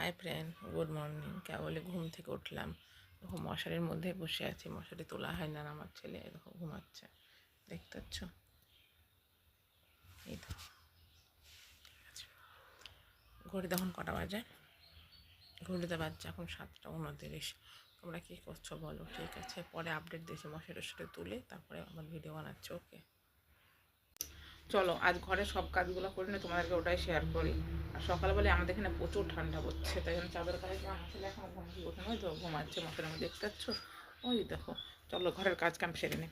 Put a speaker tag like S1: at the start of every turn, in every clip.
S1: Hi friend, good morning. কেবলই ঘুম থেকে উঠলাম। দেখো মশারির মধ্যে বসে আছি, মশারি তোলা হয় না। আমার ছেলে দেখো ঘুমাচ্ছে, দেখতে পাচ্ছ? এই তো ঘড়ি তখন কটা বাজে? ঘড়িতে বাজছে এখন 7:29। তোমরা কী করছো বলো? ঠিক আছে, পরে আপডেট দিয়েছি, মশারির সাথে তুলে তারপরে আমার ভিডিও বানাচ্ছি। ওকে চলো, আজ ঘরের সব কাজগুলো করে নিয়ে তোমাদেরকে ওটাই শেয়ার করি। আর সকালবেলায় আমাদের এখানে প্রচুর ঠান্ডা পড়ছে, তাই জন্য চাদর কাছে তোমার হাসলে এখন ঘুমিয়ে ওঠে নয় তো, ঘুমাচ্ছে মশার মধ্যে, দেখতে পাচ্ছ? ওই দেখো, চলো ঘরের কাজ কাম সেরে নে।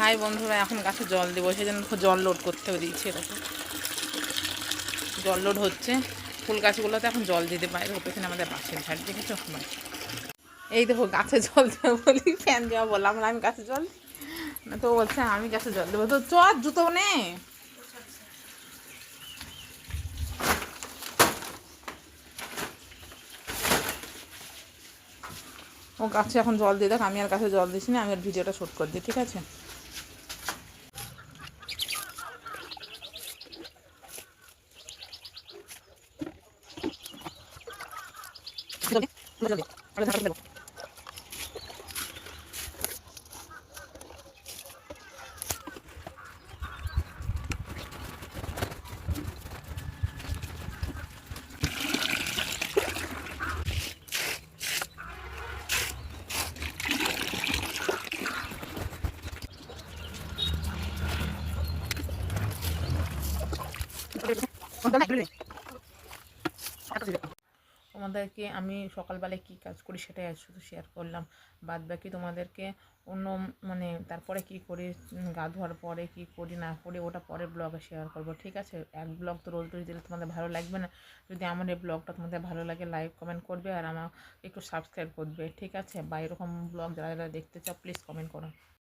S1: হাই বন্ধুরা, এখন গাছে জল দেবো, সেই জন্য জল লোড করতে দিয়েছি। এরকম জল লোড হচ্ছে, ফুল গাছগুলোতে এখন জল দিতে পারে। পেছনে আমাদের বাঁশের ঝাড়, দেখেছো? এই দেখো গাছে জল দেবো বলি, ফ্যান দেওয়া বললাম না, আমি গাছে জল না তো বলছে আমি গাছে জল দেবো। তো চল জুতো নে। ও গাছে এখন জল দিয়ে দেখ, আমি আর গাছে জল দিচ্ছি না, আমি আর ভিডিওটা শ্যুট করে দিই, ঠিক আছে? তোমাদের তোমাদেরকে আমি সকালবেলায় কী কাজ করি সেটাই আজ শুধু শেয়ার করলাম। বাদ বাকি তোমাদেরকে অন্য মানে তারপরে কী করি, গা ধোয়ার পরে কী করি না করি ওটা পরের ব্লগে শেয়ার করব, ঠিক আছে? এক ব্লগ তো রোজ রোজ দিলে তোমাদের ভালো লাগবে না। যদি আমার এই ব্লগটা তোমাদের ভালো লাগে লাইক কমেন্ট করবে আর আমার একটু সাবস্ক্রাইব করবে, ঠিক আছে? বা এরকম ব্লগ যারা যারা দেখতে চাও প্লিজ কমেন্ট করো।